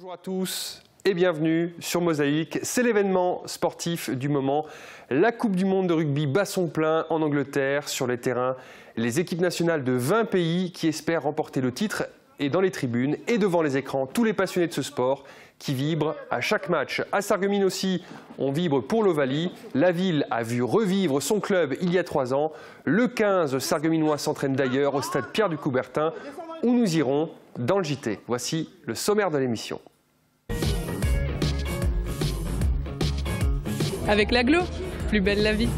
Bonjour à tous et bienvenue sur Mosaïque. C'est l'événement sportif du moment. La Coupe du monde de rugby bat son plein en Angleterre. Sur les terrains, les équipes nationales de 20 pays qui espèrent remporter le titre. Et dans les tribunes et devant les écrans, tous les passionnés de ce sport qui vibrent à chaque match. À Sarreguemines aussi, on vibre pour l'Ovalie. La ville a vu revivre son club il y a 3 ans. Le 15 sarregueminois s'entraîne d'ailleurs au stade Pierre de Coubertin où nous irons dans le JT. Voici le sommaire de l'émission. Avec l'agglo, plus belle la vie.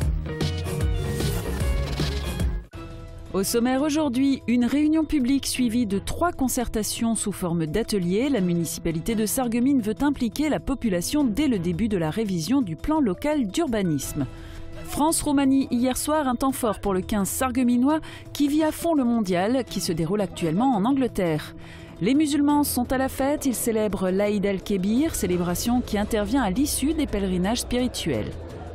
Au sommaire aujourd'hui, une réunion publique suivie de 3 concertations sous forme d'ateliers. La municipalité de Sarreguemines veut impliquer la population dès le début de la révision du plan local d'urbanisme. France-Roumanie hier soir, un temps fort pour le 15 sarregueminois qui vit à fond le mondial qui se déroule actuellement en Angleterre. Les musulmans sont à la fête, ils célèbrent l'Aïd el-Kébir, célébration qui intervient à l'issue des pèlerinages spirituels.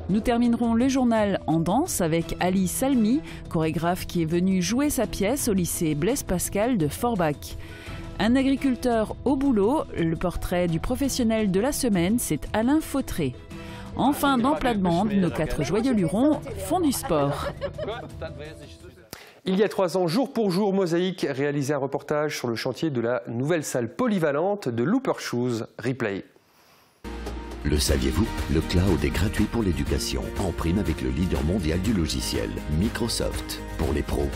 Nous terminerons le journal en danse avec Ali Salmi, chorégraphe qui est venu jouer sa pièce au lycée Blaise Pascal de Forbach. Un agriculteur au boulot, le portrait du professionnel de la semaine, c'est Alain Fautré. Enfin, dans Plat de Bande, nos 4 joyeux lurons font du sport. Il y a 3 ans, jour pour jour, Mosaïque réalisait un reportage sur le chantier de la nouvelle salle polyvalente de Looper Shoes Replay. Le saviez-vous? Le cloud est gratuit pour l'éducation, en prime avec le leader mondial du logiciel, Microsoft. Pour les pros,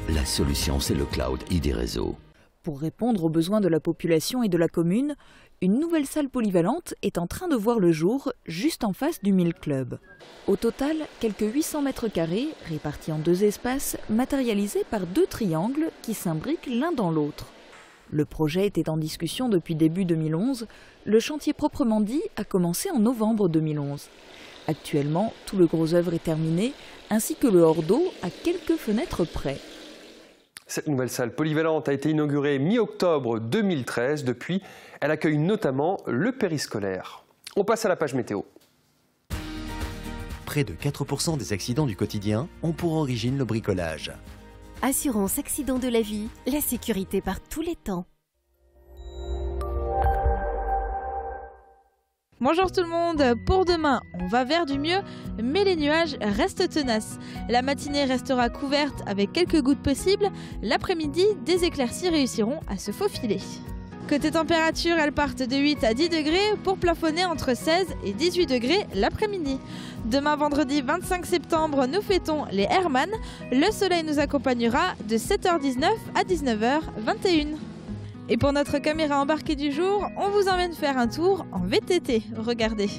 la solution c'est le cloud ID Réseau. Pour répondre aux besoins de la population et de la commune, une nouvelle salle polyvalente est en train de voir le jour, juste en face du Mill Club. Au total, quelques 800 mètres carrés, répartis en 2 espaces, matérialisés par 2 triangles qui s'imbriquent l'un dans l'autre. Le projet était en discussion depuis début 2011. Le chantier proprement dit a commencé en novembre 2011. Actuellement, tout le gros œuvre est terminé, ainsi que le hors d'eau à quelques fenêtres près. Cette nouvelle salle polyvalente a été inaugurée mi-octobre 2013. Depuis, elle accueille notamment le périscolaire. On passe à la page météo. Près de 4% des accidents du quotidien ont pour origine le bricolage. Assurance accident de la vie, la sécurité par tous les temps. Bonjour tout le monde, pour demain, on va vers du mieux, mais les nuages restent tenaces. La matinée restera couverte avec quelques gouttes possibles. L'après-midi, des éclaircies réussiront à se faufiler. Côté température, elles partent de 8 à 10 degrés pour plafonner entre 16 et 18 degrés l'après-midi. Demain vendredi 25 septembre, nous fêtons les Hermann. Le soleil nous accompagnera de 7h19 à 19h21. Et pour notre caméra embarquée du jour, on vous emmène faire un tour en VTT. Regardez.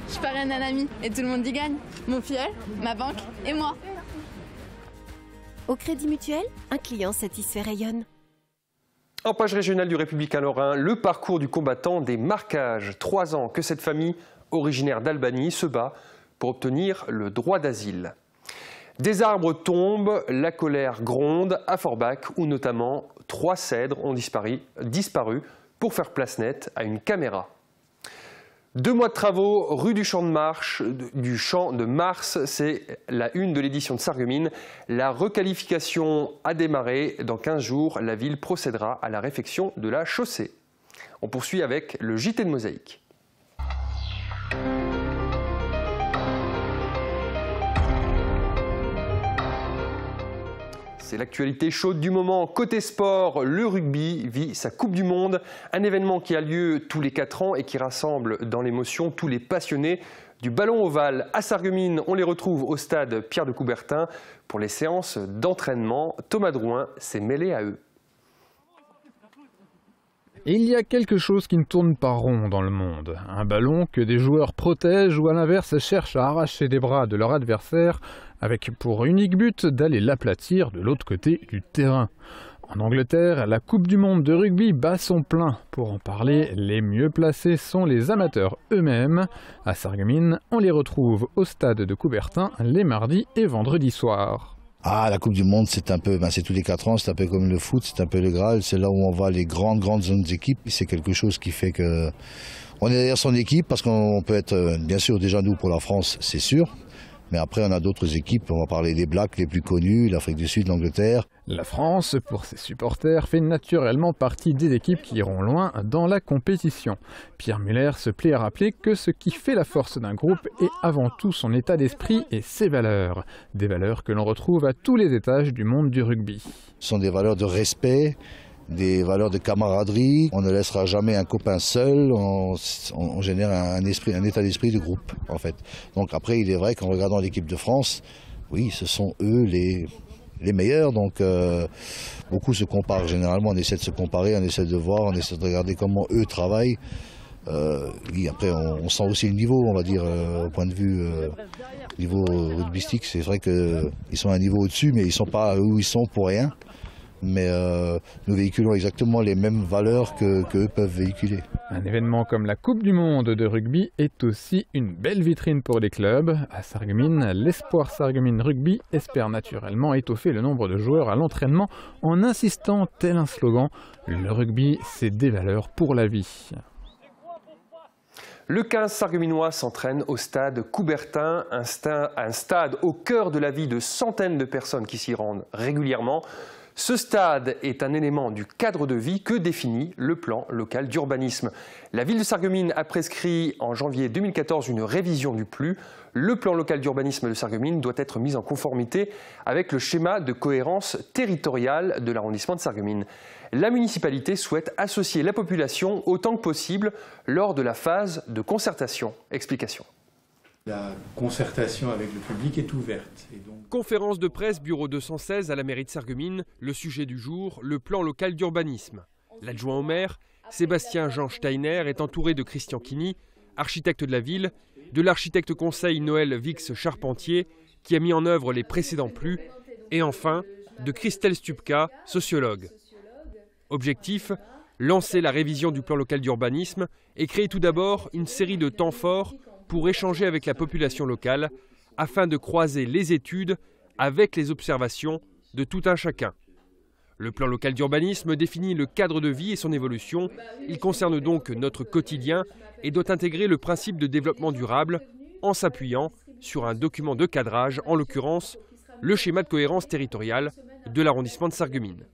Je parraine un ami et tout le monde y gagne. Mon filleul, ma banque et moi. Au Crédit Mutuel, un client satisfait rayonne. En page régionale du Républicain Lorrain, le parcours du combattant des marquages. 3 ans que cette famille, originaire d'Albanie, se bat pour obtenir le droit d'asile. Des arbres tombent, la colère gronde à Forbach, où notamment 3 cèdres ont disparu pour faire place nette à une caméra. 2 mois de travaux, rue du Champ de Mars, c'est la une de l'édition de Sarreguemines. La requalification a démarré. Dans 15 jours, la ville procédera à la réfection de la chaussée. On poursuit avec le JT de Mosaïque. C'est l'actualité chaude du moment. Côté sport, le rugby vit sa Coupe du Monde. Un événement qui a lieu tous les 4 ans et qui rassemble dans l'émotion tous les passionnés du ballon ovale. À Sarreguemines, on les retrouve au stade Pierre de Coubertin pour les séances d'entraînement. Thomas Drouin s'est mêlé à eux. Il y a quelque chose qui ne tourne pas rond dans le monde. Un ballon que des joueurs protègent ou à l'inverse cherchent à arracher des bras de leur adversaire avec pour unique but d'aller l'aplatir de l'autre côté du terrain. En Angleterre, la Coupe du Monde de rugby bat son plein. Pour en parler, les mieux placés sont les amateurs eux-mêmes. À Sarreguemines, on les retrouve au stade de Coubertin les mardis et vendredis soirs. Ah, la Coupe du Monde, c'est un peu, c'est tous les 4 ans, c'est un peu comme le foot, c'est un peu le Graal, c'est là où on voit les grandes équipes. C'est quelque chose qui fait que on est derrière son équipe parce qu'on peut être, bien sûr, déjà nous pour la France, c'est sûr. Mais après, on a d'autres équipes, on va parler des Blacks les plus connus, l'Afrique du Sud, l'Angleterre. La France, pour ses supporters, fait naturellement partie des équipes qui iront loin dans la compétition. Pierre Muller se plaît à rappeler que ce qui fait la force d'un groupe est avant tout son état d'esprit et ses valeurs. Des valeurs que l'on retrouve à tous les étages du monde du rugby. Ce sont des valeurs de respect, des valeurs de camaraderie. On ne laissera jamais un copain seul, on génère un état d'esprit de groupe en fait. Donc après il est vrai qu'en regardant l'équipe de France, oui ce sont eux les meilleurs, donc beaucoup se comparent. Généralement on essaie de se comparer, on essaie de voir, on essaie de regarder comment eux travaillent. Oui, après on sent aussi le niveau, on va dire, au point de vue niveau rugbystique. C'est vrai qu'ils sont à un niveau au-dessus, mais ils ne sont pas où ils sont pour rien. Mais nous véhiculons exactement les mêmes valeurs qu'eux peuvent véhiculer. Un événement comme la Coupe du Monde de rugby est aussi une belle vitrine pour les clubs. À Sarreguemines, l'Espoir Sarreguemines Rugby espère naturellement étoffer le nombre de joueurs à l'entraînement en insistant tel un slogan « Le rugby, c'est des valeurs pour la vie ». Le 15 sarregueminois s'entraîne au stade Coubertin, un stade au cœur de la vie de centaines de personnes qui s'y rendent régulièrement. Ce stade est un élément du cadre de vie que définit le plan local d'urbanisme. La ville de Sarreguemines a prescrit en janvier 2014 une révision du PLU. Le plan local d'urbanisme de Sarreguemines doit être mis en conformité avec le schéma de cohérence territoriale de l'arrondissement de Sarreguemines. La municipalité souhaite associer la population autant que possible lors de la phase de concertation. Explication. La concertation avec le public est ouverte. Et donc... Conférence de presse, bureau 216 à la mairie de Sarreguemines. Le sujet du jour, le plan local d'urbanisme. L'adjoint au maire, Sébastien-Jean Steiner, est entouré de Christian Kini, architecte de la ville, de l'architecte conseil Noël Vix Charpentier, qui a mis en œuvre les précédents PLU, et enfin de Christelle Stupka, sociologue. Objectif, lancer la révision du plan local d'urbanisme et créer tout d'abord une série de temps forts pour échanger avec la population locale afin de croiser les études avec les observations de tout un chacun. Le plan local d'urbanisme définit le cadre de vie et son évolution. Il concerne donc notre quotidien et doit intégrer le principe de développement durable en s'appuyant sur un document de cadrage, en l'occurrence le schéma de cohérence territoriale de l'arrondissement de Sarreguemines.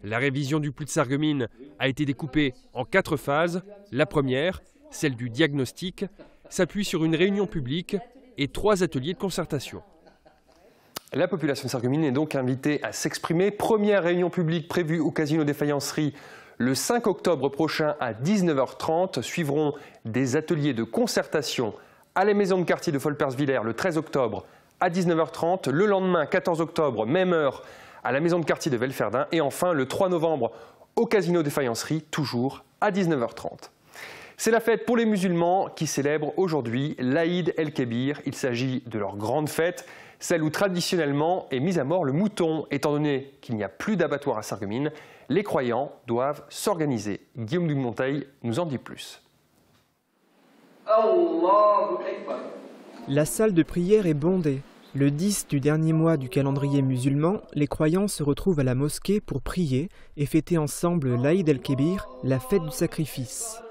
La révision du PLU de Sarreguemines a été découpée en 4 phases. La première, celle du diagnostic, s'appuie sur une réunion publique et 3 ateliers de concertation. La population de Sarreguemines est donc invitée à s'exprimer. Première réunion publique prévue au Casino des Faïenceries le 5 octobre prochain à 19h30. Suivront des ateliers de concertation à la maison de quartier de Folperswiller le 13 octobre à 19h30. Le lendemain, 14 octobre, même heure, à la maison de quartier de Velferdin. Et enfin, le 3 novembre, au Casino des Faïenceries, toujours à 19h30. C'est la fête pour les musulmans qui célèbrent aujourd'hui l'Aïd el-Kébir. Il s'agit de leur grande fête, celle où traditionnellement est mis à mort le mouton. Étant donné qu'il n'y a plus d'abattoir à Sarreguemines, les croyants doivent s'organiser. Guillaume Dumonteil nous en dit plus. La salle de prière est bondée. Le 10 du dernier mois du calendrier musulman, les croyants se retrouvent à la mosquée pour prier et fêter ensemble l'Aïd el-Kébir, la fête du sacrifice.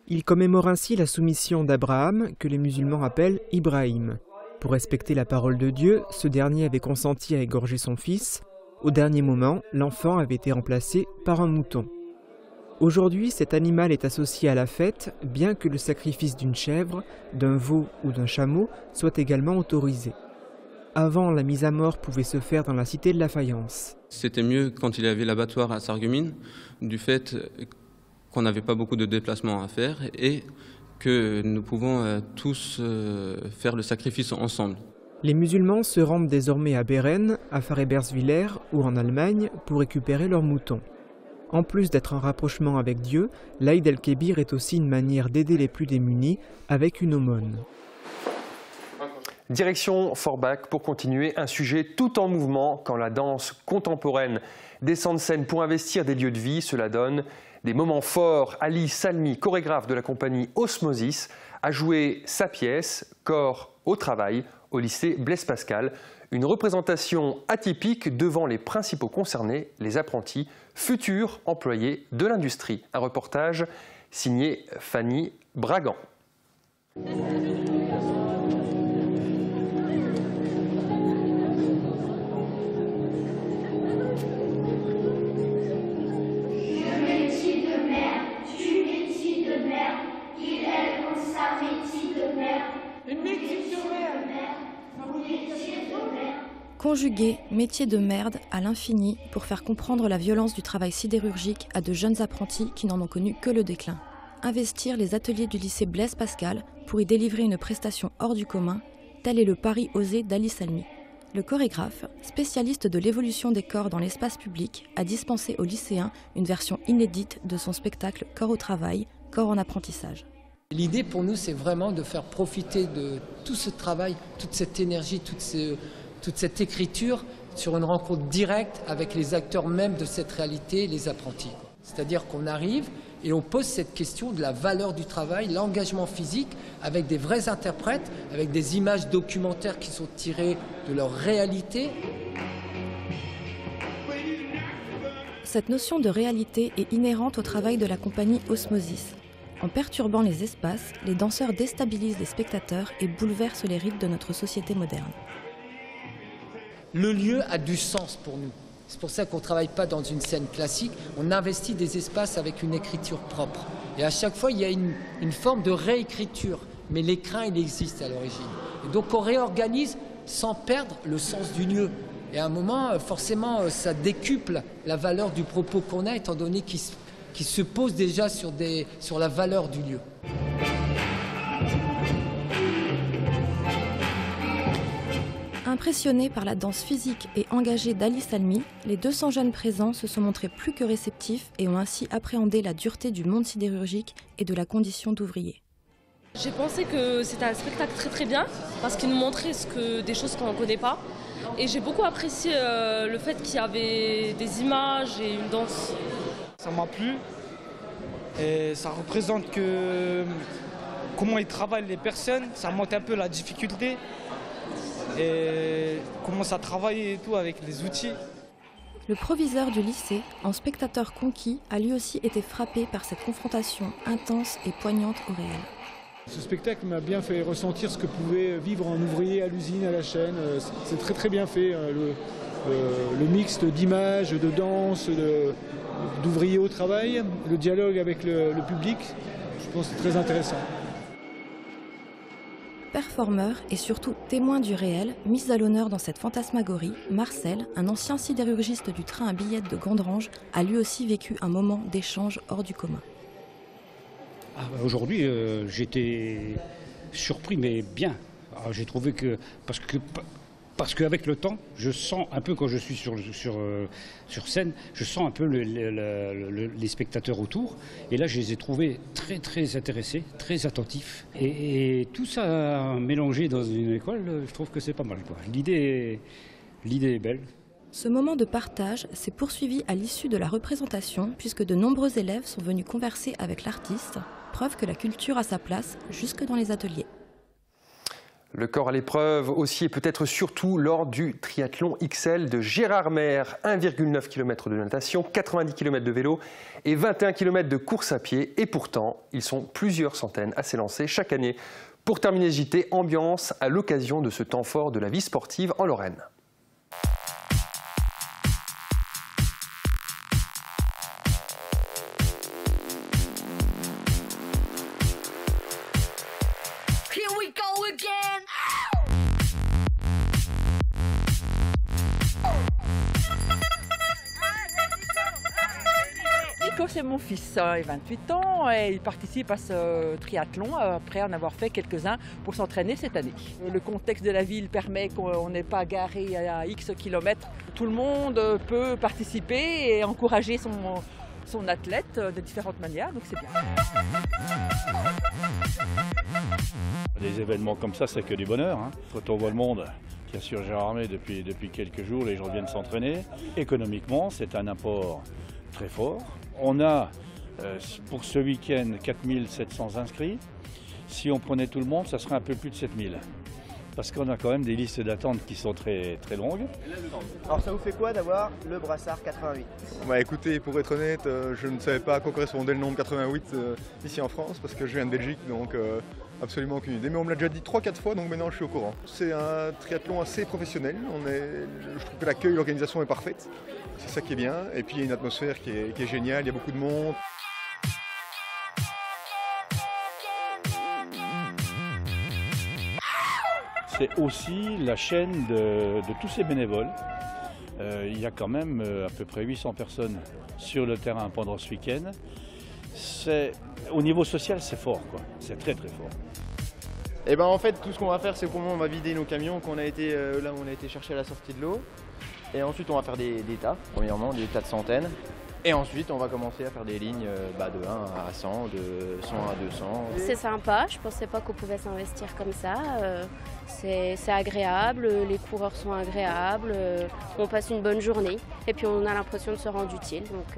Ils commémorent ainsi la soumission d'Abraham, que les musulmans appellent Ibrahim. Pour respecter la parole de Dieu, ce dernier avait consenti à égorger son fils. Au dernier moment, l'enfant avait été remplacé par un mouton. Aujourd'hui, cet animal est associé à la fête, bien que le sacrifice d'une chèvre, d'un veau ou d'un chameau soit également autorisé. Avant, la mise à mort pouvait se faire dans la cité de la Faïence. C'était mieux quand il y avait l'abattoir à Sarreguemines, du fait qu'on n'avait pas beaucoup de déplacements à faire et que nous pouvons tous faire le sacrifice ensemble. Les musulmans se rendent désormais à Beren, à Farreberswiller ou en Allemagne pour récupérer leurs moutons. En plus d'être un rapprochement avec Dieu, l'Aïd el-Kébir est aussi une manière d'aider les plus démunis avec une aumône. Direction Forbach pour continuer un sujet tout en mouvement. Quand la danse contemporaine descend de scène pour investir des lieux de vie, cela donne des moments forts. Ali Salmi, chorégraphe de la compagnie Osmosis, a joué sa pièce « Corps au travail » au lycée Blaise Pascal. Une représentation atypique devant les principaux concernés, les apprentis, futurs employés de l'industrie. Un reportage signé Fanny Bragan. Conjuguer métier de merde à l'infini pour faire comprendre la violence du travail sidérurgique à de jeunes apprentis qui n'en ont connu que le déclin. Investir les ateliers du lycée Blaise Pascal pour y délivrer une prestation hors du commun, tel est le pari osé d'Ali Salmi. Le chorégraphe, spécialiste de l'évolution des corps dans l'espace public, a dispensé aux lycéens une version inédite de son spectacle Corps au travail, corps en apprentissage. L'idée pour nous, c'est vraiment de faire profiter de tout ce travail, toute cette énergie, toute cette écriture sur une rencontre directe avec les acteurs même de cette réalité, les apprentis. C'est-à-dire qu'on arrive et on pose cette question de la valeur du travail, l'engagement physique, avec des vrais interprètes, avec des images documentaires qui sont tirées de leur réalité. Cette notion de réalité est inhérente au travail de la compagnie Osmosis. En perturbant les espaces, les danseurs déstabilisent les spectateurs et bouleversent les rites de notre société moderne. Le lieu a du sens pour nous. C'est pour ça qu'on ne travaille pas dans une scène classique, on investit des espaces avec une écriture propre. Et à chaque fois, il y a une forme de réécriture, mais l'écrin, il existe à l'origine. Et donc on réorganise sans perdre le sens du lieu. Et à un moment, forcément, ça décuple la valeur du propos qu'on a, étant donné qu'il se pose déjà sur la valeur du lieu. Impressionnés par la danse physique et engagée d'Ali Salmi, les 200 jeunes présents se sont montrés plus que réceptifs et ont ainsi appréhendé la dureté du monde sidérurgique et de la condition d'ouvrier. J'ai pensé que c'était un spectacle très bien parce qu'il nous montrait des choses qu'on ne connaît pas. Et j'ai beaucoup apprécié le fait qu'il y avait des images et une danse. Ça m'a plu et ça représente comment ils travaillent les personnes, ça montre un peu la difficulté. Et comment ça travaille et tout avec les outils. Le proviseur du lycée, en spectateur conquis, a lui aussi été frappé par cette confrontation intense et poignante au réel. Ce spectacle m'a bien fait ressentir ce que pouvait vivre un ouvrier à l'usine, à la chaîne. C'est très bien fait, le mixte d'images, de danse, d'ouvriers au travail, le dialogue avec le public, je pense que c'est très intéressant. Performeur et surtout témoin du réel, mis à l'honneur dans cette fantasmagorie, Marcel, un ancien sidérurgiste du train à billettes de Gondrange, a lui aussi vécu un moment d'échange hors du commun. Aujourd'hui, j'étais surpris, mais bien. J'ai trouvé que parce qu'avec le temps, je sens un peu quand je suis sur scène, je sens un peu les spectateurs autour. Et là, je les ai trouvés très intéressés, très attentifs. Et tout ça mélangé dans une école, je trouve que c'est pas mal, quoi. L'idée est belle. Ce moment de partage s'est poursuivi à l'issue de la représentation, puisque de nombreux élèves sont venus converser avec l'artiste, preuve que la culture a sa place jusque dans les ateliers. Le corps à l'épreuve aussi et peut-être surtout lors du triathlon XL de Gérardmer. 1,9 km de natation, 90 km de vélo et 21 km de course à pied. Et pourtant, ils sont plusieurs centaines à s'élancer chaque année. Pour terminer ce JT, ambiance à l'occasion de ce temps fort de la vie sportive en Lorraine. C'est mon fils, il a 28 ans et il participe à ce triathlon après en avoir fait quelques-uns pour s'entraîner cette année. Le contexte de la ville permet qu'on n'est pas garé à X kilomètres. Tout le monde peut participer et encourager son athlète de différentes manières, donc c'est bien. Des événements comme ça, c'est que du bonheur. Quand on voit le monde qui assure Gérard Armé depuis quelques jours, les gens viennent s'entraîner. Économiquement, c'est un apport très fort. On a pour ce week-end 4700 inscrits. Si on prenait tout le monde, ça serait un peu plus de 7000. Parce qu'on a quand même des listes d'attente qui sont très, très longues. Alors ça vous fait quoi d'avoir le brassard 88? Bah écoutez, pour être honnête, je ne savais pas à quoi correspondait le nombre 88 ici en France, parce que je viens de Belgique, donc absolument aucune idée. Mais on me l'a déjà dit 3-4 fois, donc maintenant je suis au courant. C'est un triathlon assez professionnel. Je trouve que l'accueil, l'organisation est parfaite. C'est ça qui est bien. Et puis il y a une atmosphère qui est géniale, il y a beaucoup de monde. C'est aussi la chaîne de tous ces bénévoles. Il y a quand même à peu près 800 personnes sur le terrain pendant ce week-end. Au niveau social, c'est fort, quoi. C'est très très fort. Et ben en fait, tout ce qu'on va faire, c'est comment on va vider nos camions qu'on a été là où on a été chercher à la sortie de l'eau. Et ensuite, on va faire des tas. Premièrement, des tas de centaines. Et ensuite, on va commencer à faire des lignes de 1 à 100, de 100 à 200. C'est sympa, je ne pensais pas qu'on pouvait s'investir comme ça. C'est agréable, les coureurs sont agréables, on passe une bonne journée. Et puis on a l'impression de se rendre utile, donc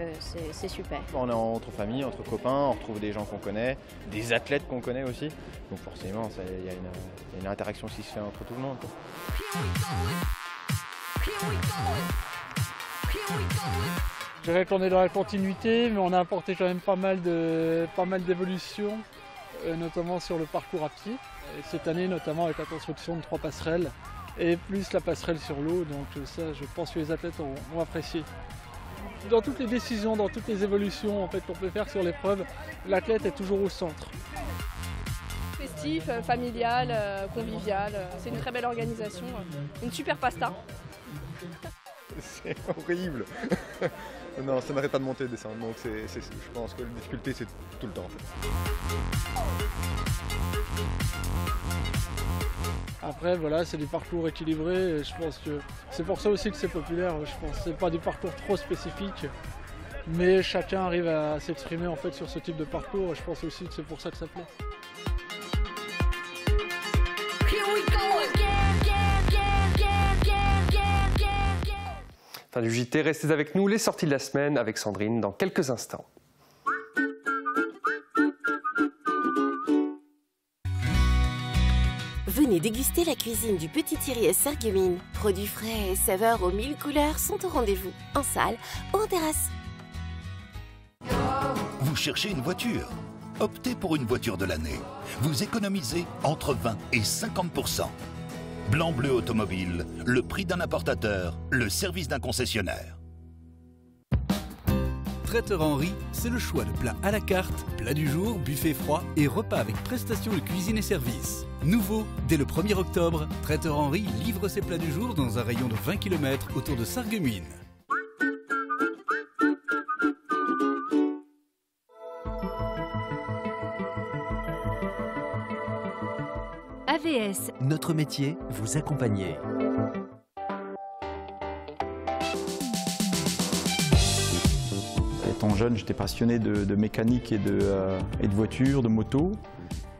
c'est super. On est entre familles, entre copains, on retrouve des gens qu'on connaît, des athlètes qu'on connaît aussi. Donc forcément, il y a une interaction qui se fait entre tout le monde, quoi. Je dirais qu'on est dans la continuité, mais on a apporté quand même pas mal d'évolutions, notamment sur le parcours à pied. Et cette année, notamment avec la construction de 3 passerelles et plus la passerelle sur l'eau. Donc ça, je pense que les athlètes vont apprécier. Dans toutes les décisions, dans toutes les évolutions en fait, qu'on peut faire sur l'épreuve, l'athlète est toujours au centre. Festif, familial, convivial. C'est une très belle organisation, une super pasta. C'est horrible. Non, ça n'arrête pas de monter et de descendre, donc je pense que la difficulté c'est tout le temps en fait. Après voilà, c'est des parcours équilibrés et je pense que c'est pour ça aussi que c'est populaire, je pense. C'est pas des parcours trop spécifiques, mais chacun arrive à s'exprimer en fait sur ce type de parcours et je pense aussi que c'est pour ça que ça plaît. Fin du JT, restez avec nous, les sorties de la semaine avec Sandrine dans quelques instants. Venez déguster la cuisine du Petit Thierry à Sarreguemines. Produits frais et saveurs aux 1000 couleurs sont au rendez-vous, en salle ou en terrasse. Vous cherchez une voiture? Optez pour une voiture de l'année. Vous économisez entre 20 et 50%. Blanc-Bleu Automobile, le prix d'un importateur, le service d'un concessionnaire. Traiteur Henri, c'est le choix de plats à la carte, plats du jour, buffet froid et repas avec prestations de cuisine et service. Nouveau, dès le 1er octobre, Traiteur Henri livre ses plats du jour dans un rayon de 20 km autour de Sarreguemines. AVS. Notre métier, vous accompagner. Étant jeune, j'étais passionné de mécanique et de voitures, de motos.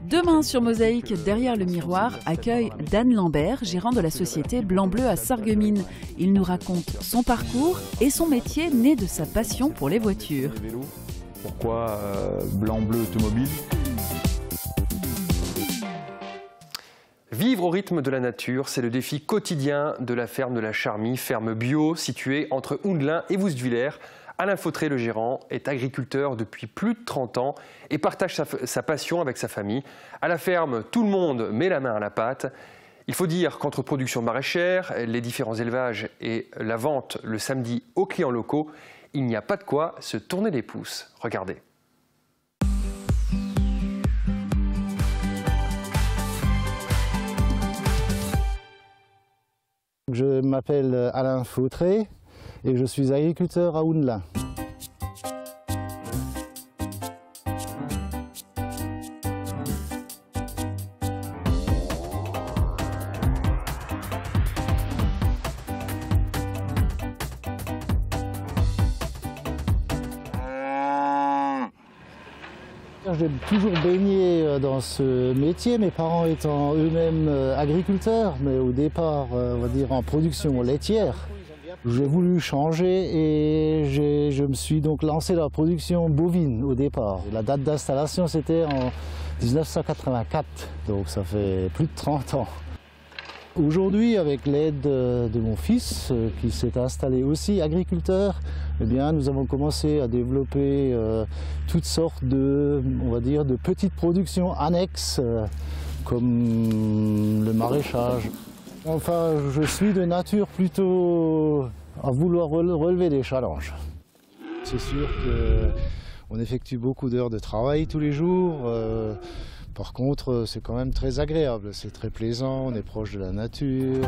Demain sur Mosaïque, derrière le miroir, accueille Dan Lambert, gérant de la société Blanc-Bleu à Sarreguemines. Il nous raconte son parcours et son métier né de sa passion pour les voitures. Pourquoi Blanc-Bleu Automobile ? Vivre au rythme de la nature, c'est le défi quotidien de la ferme de la Charmie, ferme bio située entre Houndelin et Woestwiller. Alain Fautré, le gérant, est agriculteur depuis plus de 30 ans et partage sa passion avec sa famille. À la ferme, tout le monde met la main à la pâte. Il faut dire qu'entre production maraîchère, les différents élevages et la vente le samedi aux clients locaux, il n'y a pas de quoi se tourner les pouces. Regardez. Je m'appelle Alain Fautré et je suis agriculteur à Houndelin. J'ai toujours baigné dans ce métier, mes parents étant eux-mêmes agriculteurs, mais au départ, on va dire en production laitière. J'ai voulu changer et je me suis donc lancé dans la production bovine au départ. La date d'installation, c'était en 1984, donc ça fait plus de 30 ans. Aujourd'hui, avec l'aide de mon fils, qui s'est installé aussi agriculteur, eh bien, nous avons commencé à développer toutes sortes de, on va dire, de petites productions annexes, comme le maraîchage. Enfin, je suis de nature plutôt à vouloir relever des challenges. C'est sûr qu'on effectue beaucoup d'heures de travail tous les jours. Par contre, c'est quand même très agréable, c'est très plaisant, on est proche de la nature.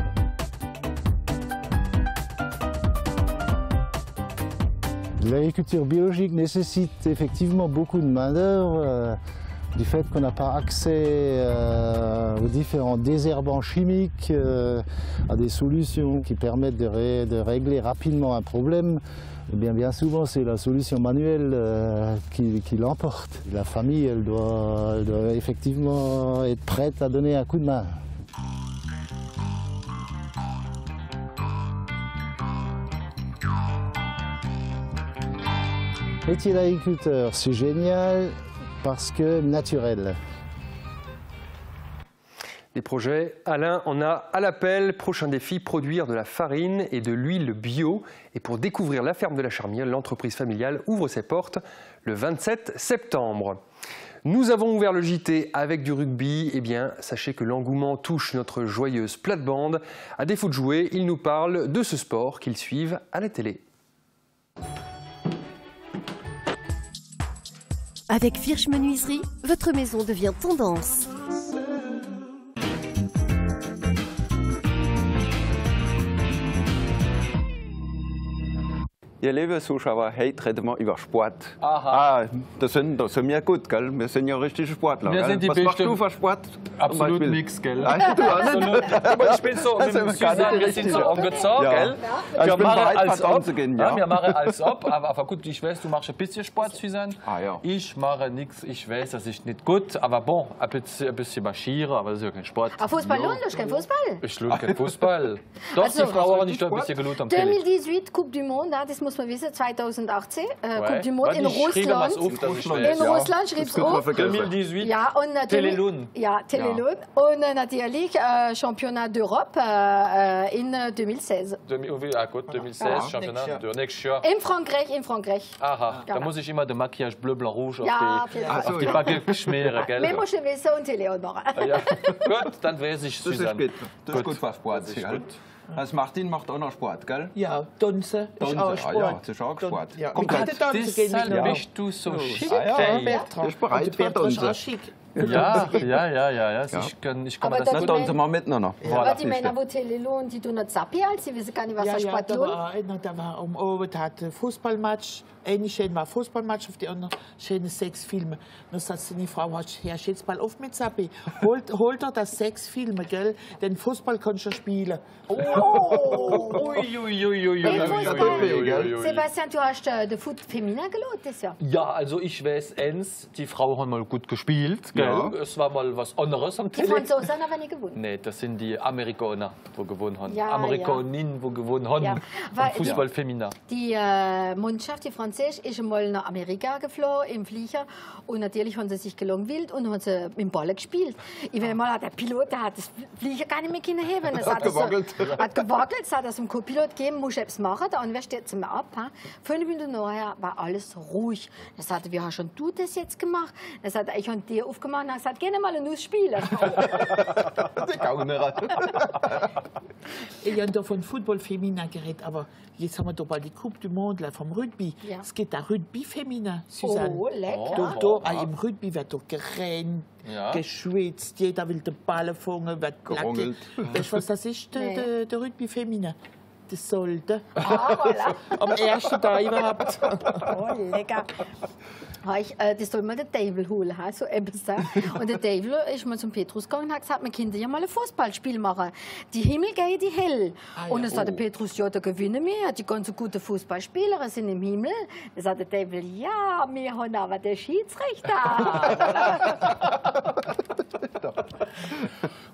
L'agriculture biologique nécessite effectivement beaucoup de main-d'œuvre, du fait qu'on n'a pas accès aux différents désherbants chimiques, à des solutions qui permettent de régler rapidement un problème. Eh bien souvent, c'est la solution manuelle qui l'emporte. La famille, elle doit effectivement être prête à donner un coup de main. Le métier d'agriculteur, c'est génial parce que naturel. Des projets, Alain en a à l'appel. Prochain défi, produire de la farine et de l'huile bio. Et pour découvrir la ferme de la Charmière, l'entreprise familiale ouvre ses portes le 27 septembre. Nous avons ouvert le JT avec du rugby. Eh bien, sachez que l'engouement touche notre joyeuse plate-bande. À défaut de jouer, ils nous parlent de ce sport qu'ils suivent à la télé. Avec Firch Menuiserie, votre maison devient tendance. Ihr lieben Zuschauer, heute reden wir über Sport. Aha. Das sind wir gut, gell? Wir sind ja richtige Sportler. Wir sind die Was machst du für Sport? Absolut nichts, gell? Du auch nicht? Aber ich bin so, wir sind so angezogen, gell? Ich bin bereit, als ob. zu gehen, ja. Wir machen als ob, aber gut, ich weiß, du machst ein bisschen Sport, Susanne. Ja. Ich mache nichts, ich weiß, das ist nicht gut, aber bon, ein bisschen marschieren, aber das ist ja kein Sport. Fußball lohnt, kein Fußball? Ich schaue kein Fußball. Doch, Also, die Frau hat nicht ein bisschen gelohnt am Tele. 2018 Coupe du Monde, das muss man wissen, 2018 Coupe du Monde Ouais, in ich schriebe was Russland. auf, dass ich weiß. In Russland schrieb's auf. 2018. Ja, und natürlich, Telelun. Ja, Telelun. Und natürlich Championnat d'Europe in 2016. Ah gut, 2016, Championnat de nächstes Jahr. In Frankreich. Aha, Ja. da muss ich immer den Maquillage bleu, blanc, rouge Ja, auf die, auf auf die Backe schmieren, gell? Mais moi je vais ça und Télé auch machen. Ja. Gut, dann weiß ich, Das ist Susanne. gut. Das ist gut für Sport. Das ist gell? gut. Also Martin macht auch noch Sport, gell? Ja, Tanzen ist auch Sport. Ja, das ist auch Sport. Ja, Komm, mit den Tanzen gehen wir Deshalb noch. bist du so schick, ja, ey. Bertrand. Ich bin bereit Und Bertrand für ist auch Tanzen. schick. Ja. Ich kann Aber mir das das nicht Tanzen wir miteinander. Aber die Männer, die Telelun, die tun nicht Zappi, sie wissen gar nicht, was der Sport da lohnt. war oben hat Fußballmatch. Eine schön war Fußballmatch, auf die andere schöne Sexfilme. Dann sagt die Frau, Herr, jetzt mal auf mit Zappi. Holt doch das Sexfilme, gell? Den Fußball kannst du spielen. Sebastian, du hast den Foot feminin gelohnt, das Jahr. Ja, also ich weiß eins, die Frauen haben mal gut gespielt, gell? Ja. Es war mal was anderes am Die Tele. Franzosen haben aber nicht gewonnen. Nee, das sind die Amerikaner, die gewonnen haben. Ja, Amerikaninnen, die gewonnen haben. Ja. Am Weil- Fußball feminin. Die Mannschaft, die Französisch, ist einmal nach Amerika geflogen im Flieger und natürlich haben sie sich gelangweilt und haben sie mit dem Ball gespielt. Ich will mal, der Pilot der hat das Flieger gar nicht mehr können heben. Es Hat gewackelt. Hat gewackelt, es hat das dem Co-Pilot gegeben, muss etwas machen, der andere steht zu mir ab. 5 Minuten nachher war alles ruhig. Er sagte, wie hast schon du das jetzt gemacht? Er sagte, ich habe dir aufgemacht und er sagte, geh mal eine Nuss spielen. Ich habe da von Football feminin geredet, aber jetzt haben wir doch bald die Coupe du Monde là, vom Rugby. Ja. Es geht da Rugby feminin, Susanne. Oh, lecker. Im Rugby wird doch gerannt, Ja. geschwitzt, jeder will den Ball fangen, wird Gerungelt. Weißt du, was das ist, Nee. der Rugby feminin? Das sollte. Ah, voilà. Am ersten Tag überhaupt. Oh, lecker. Das soll man den Teufel holen, so etwas. Und der Teufel ist mal zum Petrus gegangen und hat gesagt, man könnte ja mal ein Fußballspiel machen. Die Himmel gehen die hell. Und dann sagt der Petrus, ja, da gewinnen wir. Die ganzen guten Fußballspieler sind im Himmel. Dann sagt der Teufel, ja, wir haben aber den Schiedsrichter.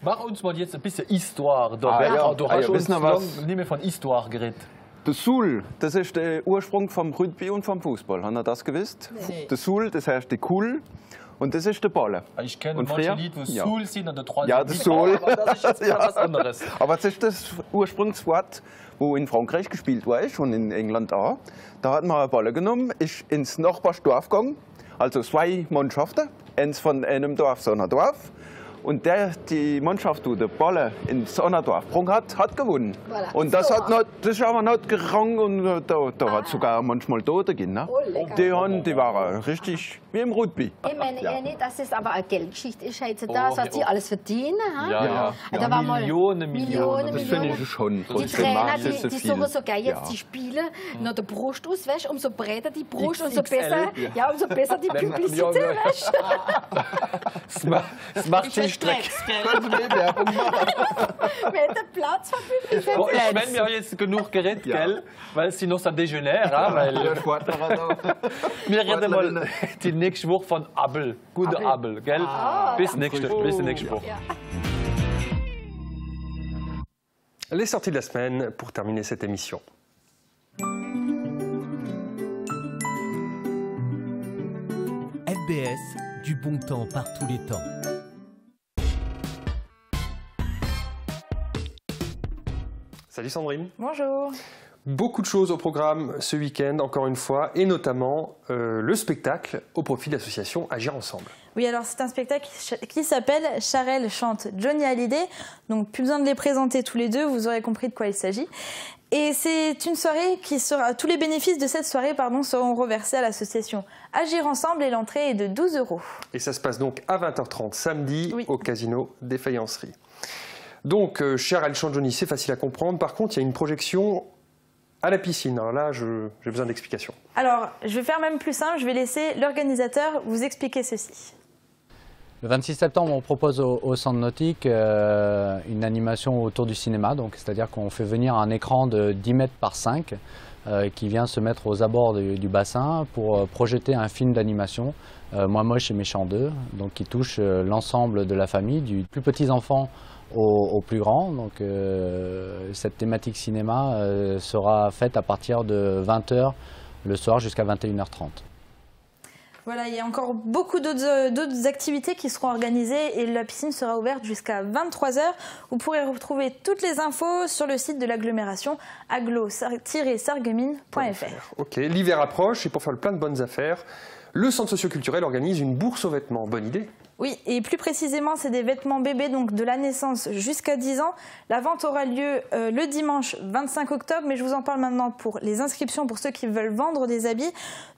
Mach uns mal jetzt ein bisschen Histoire. Du hast uns nicht mehr von Histoire geredet. Der Sul, das ist der Ursprung vom Rugby und vom Fußball. Haben Sie das gewusst? Nee. Der Sul, das heißt der Kuhl. Und das ist der Balle. Ich kenne manche Lied, wo Sul sind und der Troll. Ja, der Sul. Aber das ist jetzt wieder was anderes. Aber das ist das Ursprungswort, wo in Frankreich gespielt wurde und in England auch. Da hat man eine Balle genommen, ist ins Nachbarsdorf gegangen. Also 2 Mannschaften, eins von einem Dorf zu einem Dorf. Und die Mannschaft, die den Ball ins andere Dorf gebracht hat, gewonnen. Voilà. Und das ist aber nicht gerangen und da hat sogar manchmal Tote gegeben. Ne? Die waren richtig wie im Rugby. Ich meine nicht, dass es aber eine Geldgeschichte ist, was die alles verdienen. Ja. Da war Millionen. Das finde ich schon. Die Trainer, die suchen so geil jetzt die Spiele, noch der Brust aus, weißt, umso breiter die Brust, umso besser die Publicität. Das macht sich Streck. Können Sie mehr Werbung machen? Wenn der Platz für Ich meine, wir haben jetzt genug geredet, gell? Weil es noch ein Déjeuner, weil wir reden mal die nächste Woche von Abel. Gute Abel, gell? Bis nächste Woche. Les sorties de la semaine pour terminer cette émission. FBS, du bon temps par tous les temps. Salut Sandrine. Bonjour. Beaucoup de choses au programme ce week-end, encore une fois, et notamment le spectacle au profit de l'association Agir Ensemble. Oui, alors c'est un spectacle qui s'appelle Charelle chante Johnny Hallyday. Donc plus besoin de les présenter tous les deux, vous aurez compris de quoi il s'agit. Et c'est une soirée qui sera... Tous les bénéfices de cette soirée seront reversés à l'association Agir Ensemble et l'entrée est de 12 €. Et ça se passe donc à 20h30 samedi au Casino des Faïenceries. Donc, Charelle chante Johnny, c'est facile à comprendre. Par contre, il y a une projection à la piscine. Alors là, j'ai besoin d'explications. Alors, je vais faire même plus simple. Je vais laisser l'organisateur vous expliquer ceci. Le 26 septembre, on propose au Centre Nautique une animation autour du cinéma. C'est-à-dire qu'on fait venir un écran de 10 mètres par 5 qui vient se mettre aux abords du bassin pour projeter un film d'animation, Moi moche et méchant 2, donc qui touche l'ensemble de la famille, du plus petits enfants aux plus grands. Donc cette thématique cinéma sera faite à partir de 20 h le soir jusqu'à 21h30. Voilà, il y a encore beaucoup d'autres activités qui seront organisées et la piscine sera ouverte jusqu'à 23 h. Vous pourrez retrouver toutes les infos sur le site de l'agglomération aglo-sarreguemines.fr. Ok, l'hiver approche et pour faire le plein de bonnes affaires, le centre socioculturel organise une bourse aux vêtements. Bonne idée. Oui, et plus précisément, c'est des vêtements bébés, donc de la naissance jusqu'à 10 ans. La vente aura lieu le dimanche 25 octobre, mais je vous en parle maintenant pour les inscriptions, pour ceux qui veulent vendre des habits.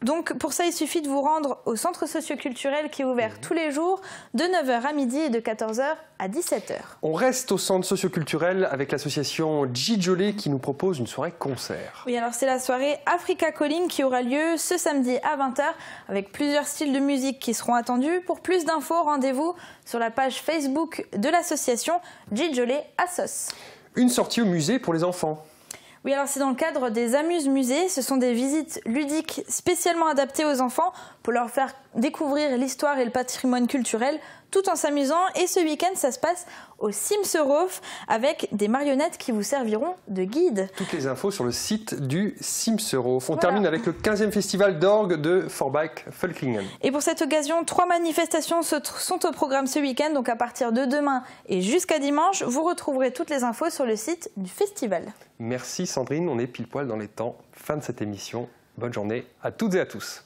Donc pour ça, il suffit de vous rendre au centre socioculturel qui est ouvert tous les jours, de 9 h à midi et de 14 h à 17 h. On reste au centre socioculturel avec l'association Gijolé qui nous propose une soirée concert. Oui, alors c'est la soirée Africa Calling qui aura lieu ce samedi à 20 h avec plusieurs styles de musique qui seront attendus. Pour plus d'infos, rendez-vous sur la page Facebook de l'association Gijolé Assos. Une sortie au musée pour les enfants. Oui, alors c'est dans le cadre des Amuse-Musées. Ce sont des visites ludiques spécialement adaptées aux enfants pour leur faire découvrir l'histoire et le patrimoine culturel tout en s'amusant. Et ce week-end, ça se passe au Simserhof avec des marionnettes qui vous serviront de guide. Toutes les infos sur le site du Simserhof. On termine avec le 15e festival d'orgue de Forbach-Völklingen. Et pour cette occasion, 3 manifestations sont au programme ce week-end. Donc à partir de demain et jusqu'à dimanche, vous retrouverez toutes les infos sur le site du festival. Merci Sandrine, on est pile poil dans les temps. Fin de cette émission. Bonne journée à toutes et à tous.